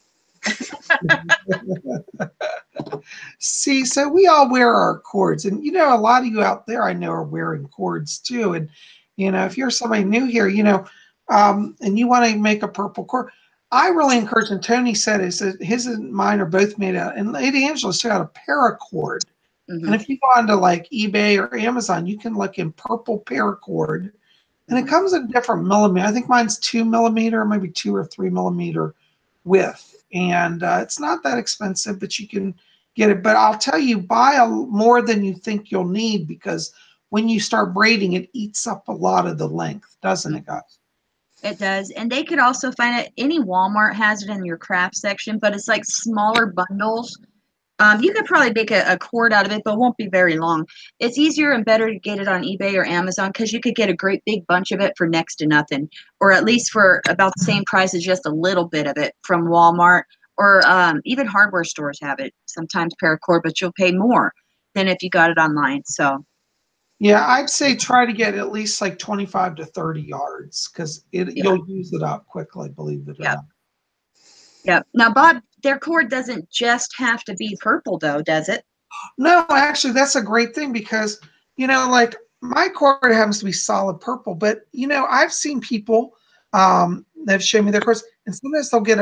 See, so we all wear our cords, and a lot of you out there I know are wearing cords too. And if you're somebody new here, and you want to make a purple cord, I really encourage. And Tony said is that his and mine are both made out, and Lady Angela's took out a paracord. And if you go onto like eBay or Amazon, you can look in purple paracord, and it comes in different millimeter. I think mine's 2 millimeter, maybe 2 or 3 millimeter width, and it's not that expensive, but you can get it. But I'll tell you, buy more than you think you'll need, because when you start braiding, it eats up a lot of the length, doesn't it, guys? It does. And they could also find it. Any Walmart has it in your craft section, but it's like smaller bundles. You could probably make a cord out of it, but it won't be very long. It's easier and better to get it on eBay or Amazon, because you could get a great big bunch of it for next to nothing, or at least for about the same price as just a little bit of it from Walmart, or even hardware stores have it. Sometimes paracord, but you'll pay more than if you got it online. So, yeah, I'd say try to get at least like 25 to 30 yards, because you'll use it up quickly, believe it or not. Yeah. Now, Bob, their cord doesn't just have to be purple, though, does it? No, actually, that's a great thing, because, like my cord happens to be solid purple, but, I've seen people that have shown me their cords, and sometimes they'll get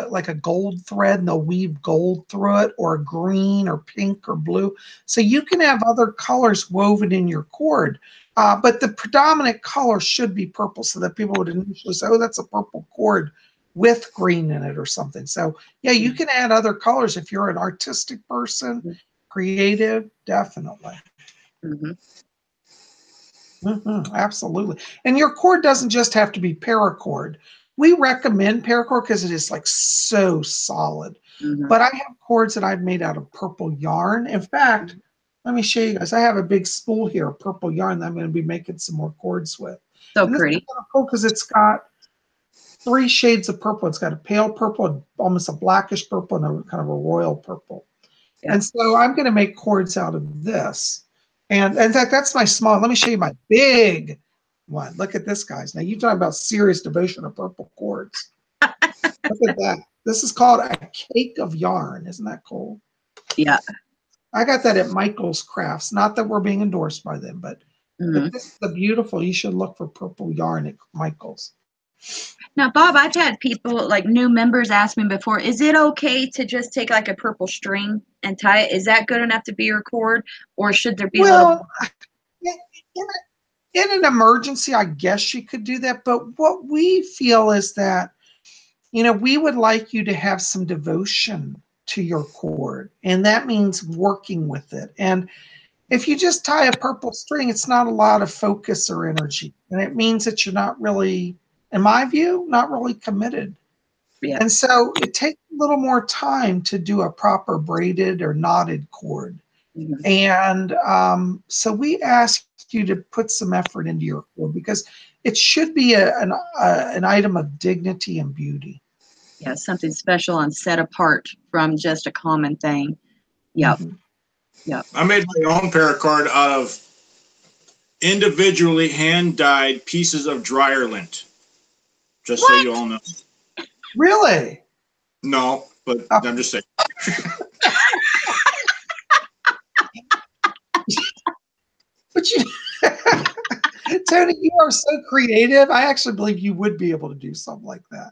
like a gold thread and they'll weave gold through it, or green or pink or blue. So you can have other colors woven in your cord, but the predominant color should be purple, so that people would initially say, oh, that's a purple cord with green in it or something. So yeah, you can add other colors if you're an artistic person, creative, definitely. Absolutely. And your cord doesn't just have to be paracord. We recommend paracord because it is like so solid. But I have cords that I've made out of purple yarn. In fact, let me show you guys. I have a big spool here of purple yarn that I'm going to be making some more cords with. So and pretty. This is kind of cool because it's got 3 shades of purple. It's got a pale purple, almost a blackish purple, and a kind of a royal purple. Yeah. And so I'm going to make cords out of this. And in fact, that's my small. Let me show you my big one. Look at this, guys. Now you talk about serious devotion of purple cords. Look at that. This is called a cake of yarn. Isn't that cool? Yeah. I got that at Michael's Crafts. Not that we're being endorsed by them, but this is the beautiful. You should look for purple yarn at Michael's. Now, Bob, I've had people, like new members, ask me before, is it okay to just take like a purple string and tie it? Is that good enough to be your cord, or should there be a little? In an emergency, I guess you could do that. But what we feel is that, we would like you to have some devotion to your cord, and that means working with it. And if you just tie a purple string, it's not a lot of focus or energy, and it means that you're not really, in my view, not really committed. Yeah. And so it takes a little more time to do a proper braided or knotted cord. And so we ask you to put some effort into your cord, because it should be an item of dignity and beauty. Yeah, something special and set apart from just a common thing. Yep. Yep. I made my own paracord out of individually hand-dyed pieces of dryer lint. Just so you all know. Really? No, but I'm just saying. But Tony, you are so creative. I actually believe you would be able to do something like that.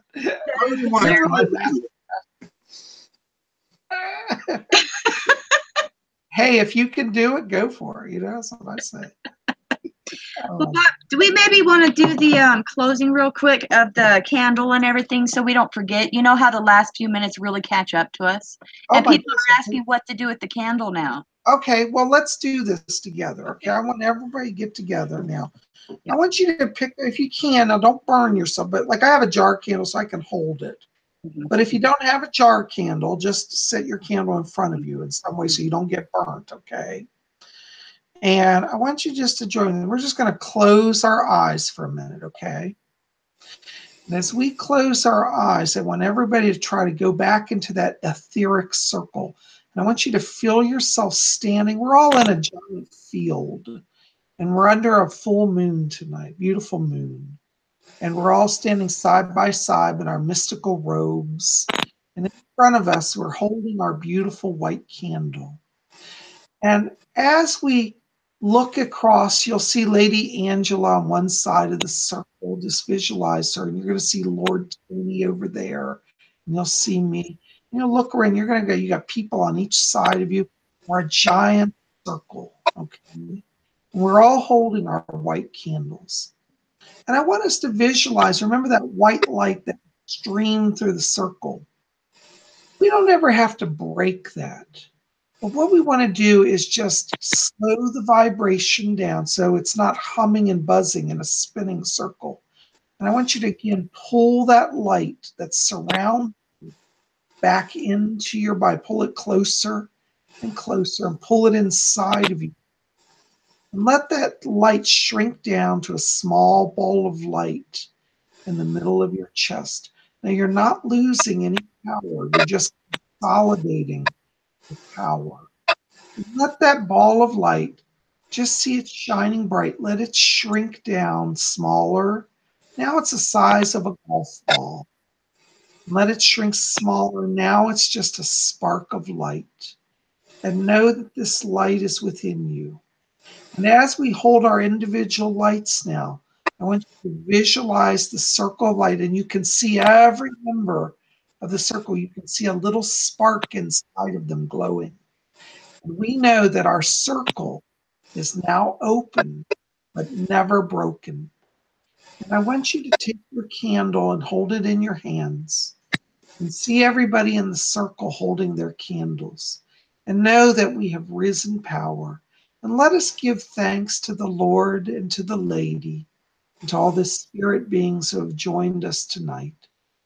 Hey, if you can do it, go for it. That's what I say. Well, Bob, do we maybe want to do the closing real quick of the candle and everything so we don't forget? You know how the last few minutes really catch up to us? Oh And my people are asking what to do with the candle now. Okay, well, let's do this together. Okay, I want everybody to get together now. I want you to pick, if you can, now don't burn yourself, but like I have a jar candle so I can hold it. But if you don't have a jar candle, just set your candle in front of you in some way so you don't get burnt, okay? And I want you just to join me. We're just going to close our eyes for a minute, okay? And as we close our eyes, I want everybody to try to go back into that etheric circle. And I want you to feel yourself standing. We're all in a giant field, and we're under a full moon tonight, beautiful moon. And we're all standing side by side in our mystical robes. And in front of us, we're holding our beautiful white candle. And as we look across, you'll see Lady Angela on one side of the circle. Just visualize her. And you're going to see Lord Tony over there. And you'll see me. You know, look around. You're going to go, you got people on each side of you. We're a giant circle. Okay. And we're all holding our white candles. And I want us to visualize, remember that white light that streamed through the circle. We don't ever have to break that. But what we want to do is just slow the vibration down so it's not humming and buzzing in a spinning circle. And I want you to, again, pull that light that surrounds you back into your body. Pull it closer and closer and pull it inside of you. And let that light shrink down to a small ball of light in the middle of your chest. Now, you're not losing any power. You're just consolidating the power. Let that ball of light, just see it shining bright. Let it shrink down smaller. Now it's the size of a golf ball. Let it shrink smaller. Now it's just a spark of light. And know that this light is within you. And as we hold our individual lights now, I want you to visualize the circle of light, and you can see every member of the circle. You can see a little spark inside of them glowing. And we know that our circle is now open, but never broken. And I want you to take your candle and hold it in your hands and see everybody in the circle holding their candles and know that we have risen power. And let us give thanks to the Lord and to the Lady and to all the spirit beings who have joined us tonight.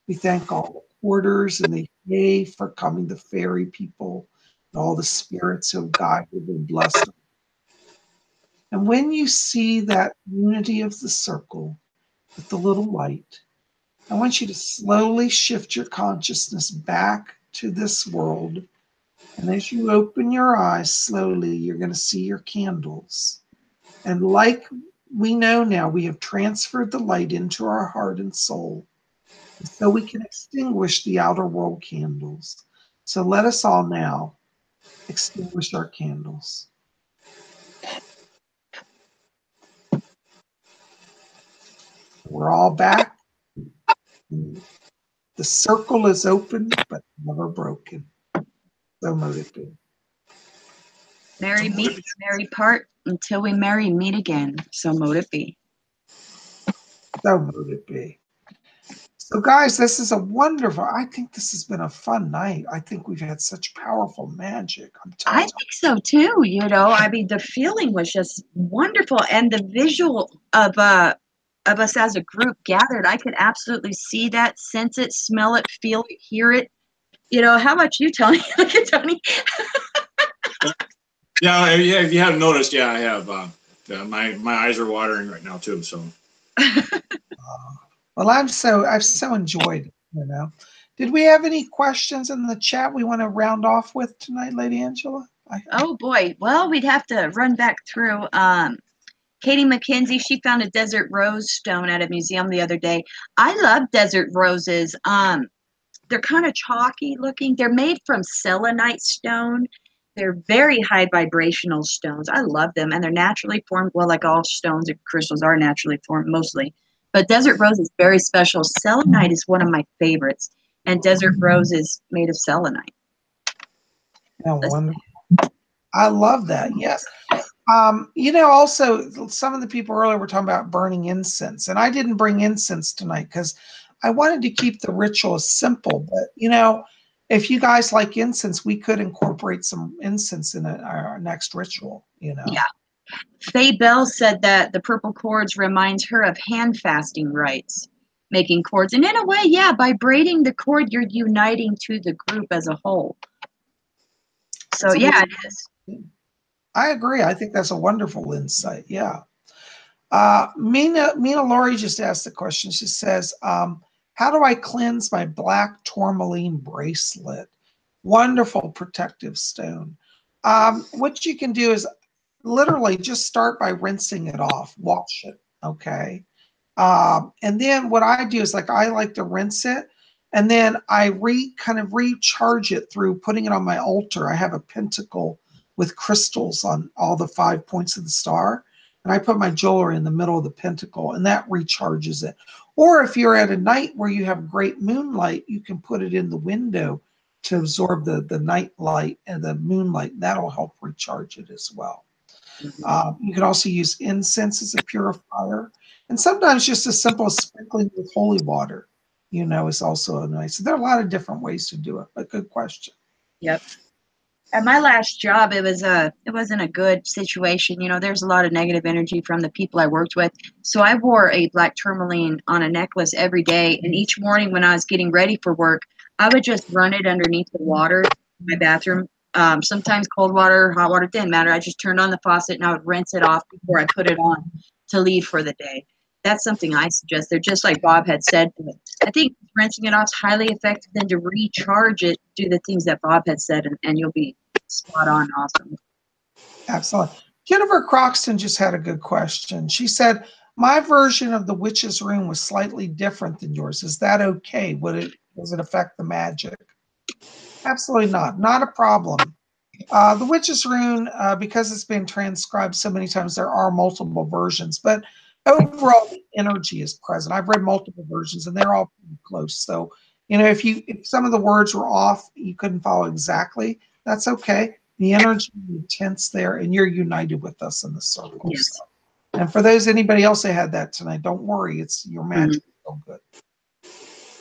We thank all the porters and the Fae for coming, the fairy people, and all the spirits who have guided and blessed us. And when you see that unity of the circle with the little light, I want you to slowly shift your consciousness back to this world. And as you open your eyes slowly, you're going to see your candles. And like we know now, we have transferred the light into our heart and soul, so we can extinguish the outer world candles. So let us all now extinguish our candles. We're all back. The circle is open, but never broken. So mote it be. Merry meet, merry part, until we merry meet again. So mote it be. So mote it be. So guys, this is a wonderful, I think this has been a fun night. I think we've had such powerful magic. I think so too. You know, I mean, the feeling was just wonderful, and the visual of us as a group gathered, I could absolutely see that, sense it, smell it, feel it, hear it. You know, how about you, Tony? Look at Tony. Yeah, if you haven't noticed, yeah, I have. My eyes are watering right now too. So. Well, I've so enjoyed it, you know. Did we have any questions in the chat we want to round off with tonight, Lady Angela? Oh boy. Well, we'd have to run back through. Katie McKenzie, she found a desert rose stone at a museum the other day. I love desert roses. They're kind of chalky looking. They're made from selenite stone. They're very high vibrational stones. I love them, and they're naturally formed. Well, like all stones and crystals are naturally formed mostly. But desert rose is very special. Selenite is one of my favorites, and desert rose is made of selenite. Yeah, wonderful. I love that. Yes. You know, also some of the people earlier were talking about burning incense, and I didn't bring incense tonight because I wanted to keep the ritual simple. But you know, if you guys like incense, we could incorporate some incense in our next ritual. You know. Yeah. Faye Bell said that the purple cords reminds her of hand fasting rites, making cords. And in a way, yeah, by braiding the cord, you're uniting to the group as a whole. So yeah, it is. I agree. I think that's a wonderful insight. Yeah. Mina Laurie just asked the question. She says, how do I cleanse my black tourmaline bracelet? Wonderful protective stone. What you can do is literally just start by rinsing it off, wash it. Okay. And then what I do is I like to rinse it, and then I kind of recharge it through putting it on my altar. I have a pentacle with crystals on all the 5 points of the star. And I put my jewelry in the middle of the pentacle, and that recharges it. Or if you're at a night where you have great moonlight, you can put it in the window to absorb the night light and the moonlight. That'll help recharge it as well. You can also use incense as a purifier. And sometimes just as simple as sprinkling with holy water, you know, is also nice. So there are a lot of different ways to do it, but good question. Yep. At my last job, it wasn't a good situation. You know, there's a lot of negative energy from the people I worked with. So I wore a black tourmaline on a necklace every day. And each morning when I was getting ready for work, I would just run it underneath the water in my bathroom. Sometimes cold water, hot water, didn't matter. I just turned on the faucet and I would rinse it off before I put it on to leave for the day. That's something I suggest. They're just like Bob had said. I think rinsing it off is highly effective. Then to recharge it, do the things that Bob had said, and you'll be spot on. Awesome. Absolutely. Jennifer Croxton just had a good question. She said, my version of the witch's rune was slightly different than yours. Is that okay? Does it affect the magic? Absolutely not. Not a problem. The witch's rune, because it's been transcribed so many times, there are multiple versions, but overall the energy is present. I've read multiple versions and they're all pretty close. So, you know, if some of the words were off, you couldn't follow exactly, that's okay. The energy, the intent's there, and you're united with us in the circle. Yes. So. And for anybody else that had that tonight, don't worry, it's your magic is so good.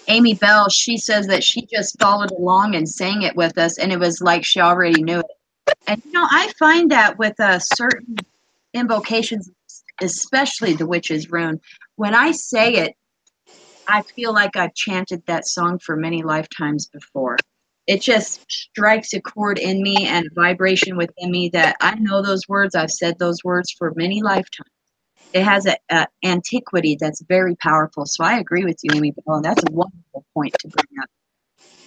Amy Bell, she says that she just followed along and sang it with us, and it was like she already knew it. And you know, I find that with certain invocations, especially the witch's rune, when I say it, I feel like I've chanted that song for many lifetimes before. It just strikes a chord in me and a vibration within me that I know those words. I've said those words for many lifetimes. It has an antiquity that's very powerful. So I agree with you, Amy Bell, and that's a wonderful point to bring up.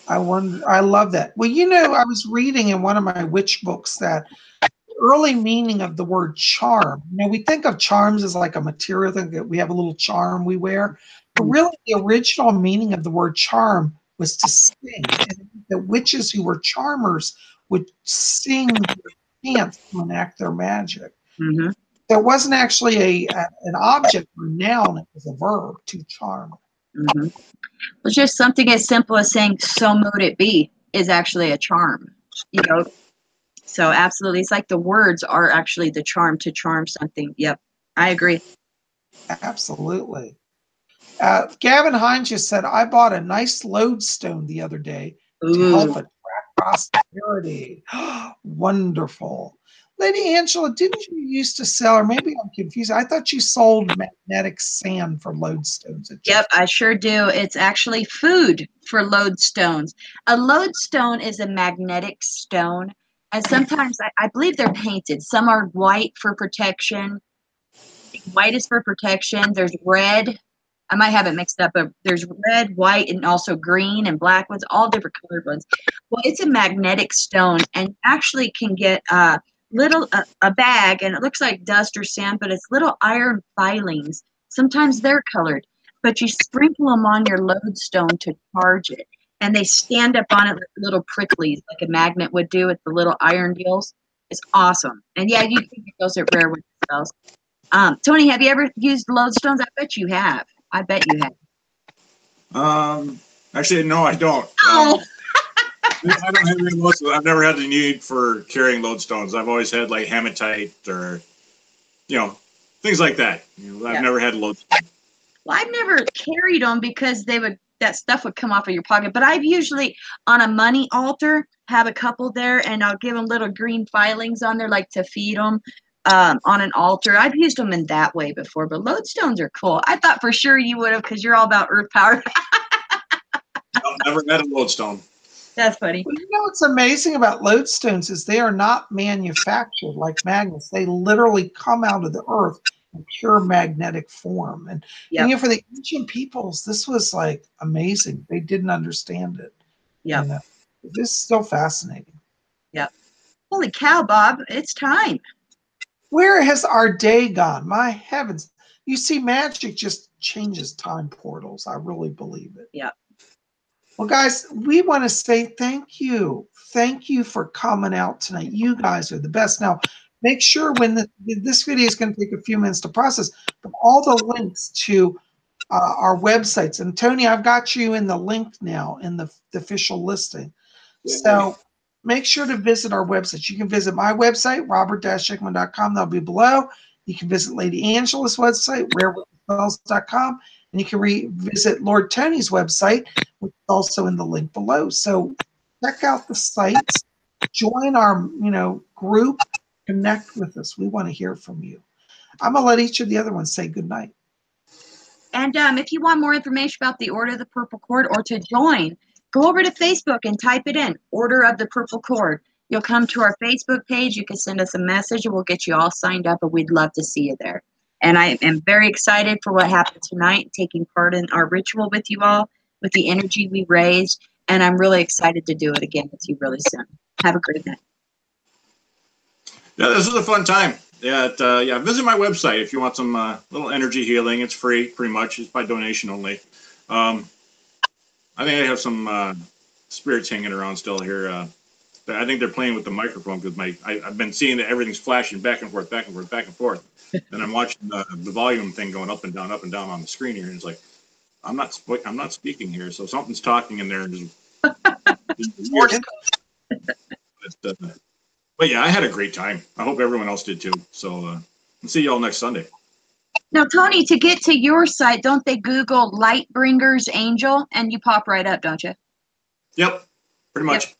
I love that. Well, you know, I was reading in one of my witch books that the early meaning of the word charm, you know, we think of charms as like a material thing, that we have a little charm we wear, but really the original meaning of the word charm was to sing. And the witches who were charmers would sing chants to enact their magic. Mm-hmm. There wasn't actually an object or noun, it was a verb, to charm. Mm-hmm. Well, just something as simple as saying "so mote it be" is actually a charm, you know. So absolutely, it's like the words are actually the charm to charm something. Yep, I agree. Absolutely. Gavin Hines just said, I bought a nice lodestone the other day to help attract prosperity. Wonderful. Lady Angela, didn't you used to sell, or maybe I'm confused, I thought you sold magnetic sand for lodestones. Yep, I sure do. It's actually food for lodestones. A lodestone is a magnetic stone, and sometimes I believe they're painted. Some are white for protection. White is for protection. There's red. I might have it mixed up, but there's red, white, and also green and black ones, all different colored ones. Well, it's a magnetic stone, and actually can get a bag, and it looks like dust or sand, but it's little iron filings. Sometimes they're colored, but you sprinkle them on your lodestone to charge it, and they stand up on it like little pricklies, like a magnet would do with the little iron deals. It's awesome. And yeah, you can get those at Rare Witch Spells. Tony, have you ever used lodestones? I bet you have. I bet you have. Actually, no, I don't. Oh. I don't have any lodestones. I've never had the need for carrying lodestones. I've always had like hematite or you know, things like that. You know, I've never had lodestone. Well, I've never carried them because that stuff would come off of your pocket. But I've usually, on a money altar, have a couple there, and I'll give them little green filings on there, like to feed them on an altar. I've used them in that way before, but lodestones are cool. I thought for sure you would have, because you're all about earth power. I've never had a lodestone. That's funny. Well, you know what's amazing about lodestones is they are not manufactured like magnets. They literally come out of the earth in pure magnetic form. And you know, for the ancient peoples, this was like amazing. They didn't understand it. Yeah. You know, this is still fascinating. Yep. Holy cow, Bob! It's time. Where has our day gone? My heavens! You see, magic just changes time portals. I really believe it. Yeah. Well, guys, we want to say thank you. Thank you for coming out tonight. You guys are the best. Now, make sure when this video is going to take a few minutes to process, but all the links to our websites. And Tony, I've got you in the link now in the official listing. So make sure to visit our websites. You can visit my website, robert-schickman.com. That'll be below. You can visit Lady Angela's website, rarewitchspells.com. And you can revisit Lord Tony's website, which is also in the link below. So check out the sites, join our group, connect with us. We want to hear from you. I'm going to let each of the other ones say good night. And if you want more information about the Order of the Purple Cord or to join, go over to Facebook and type it in, Order of the Purple Cord. You'll come to our Facebook page. You can send us a message and we'll get you all signed up, and we'd love to see you there. And I am very excited for what happened tonight, taking part in our ritual with you all, with the energy we raised. And I'm really excited to do it again with you really soon. Have a great night. Yeah, this was a fun time. Yeah, visit my website if you want some little energy healing. It's free, pretty much. It's by donation only. I think I have some spirits hanging around still here. I think they're playing with the microphone because I've been seeing that everything's flashing back and forth, back and forth, back and forth. And I'm watching the volume thing going up and down on the screen here. And it's like, I'm not speaking here, so something's talking in there. But yeah, I had a great time. I hope everyone else did too. So I'll see you all next Sunday. Now, Tony, to get to your site, don't they Google Lightbringer's Angel and you pop right up, don't you? Yep, pretty much. Yep.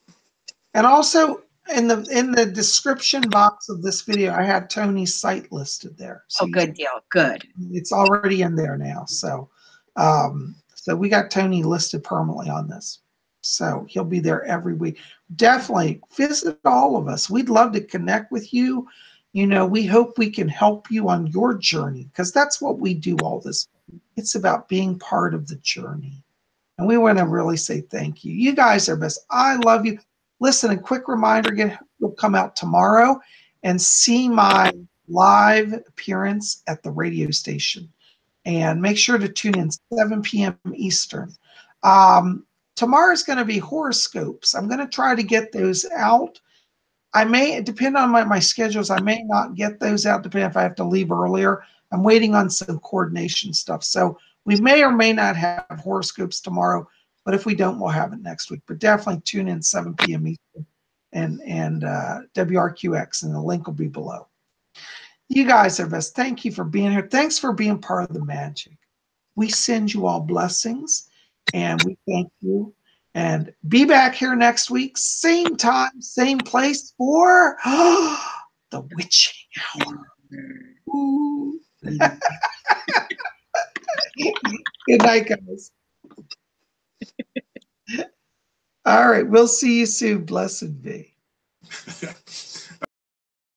And also in the description box of this video, I have Tony's site listed there. So good deal. Good. It's already in there now. So so we got Tony listed permanently on this. So he'll be there every week. Definitely visit all of us. We'd love to connect with you. You know, we hope we can help you on your journey, because that's what we do all this. It's about being part of the journey. And we want to really say thank you. You guys are best. I love you. Listen, a quick reminder again, we'll come out tomorrow and see my live appearance at the radio station. And make sure to tune in 7 p.m. Eastern. Tomorrow's going to be horoscopes. I'm going to try to get those out. I may, depend on my schedules, I may not get those out, depending if I have to leave earlier. I'm waiting on some coordination stuff. So we may or may not have horoscopes tomorrow, but if we don't, we'll have it next week. But definitely tune in 7 p.m. Eastern and WRQX, and the link will be below. You guys are best. Thank you for being here. Thanks for being part of the magic. We send you all blessings, and we thank you. And be back here next week, same time, same place for the witching hour. Ooh. Good night, guys. All right, we'll see you soon. Blessed be.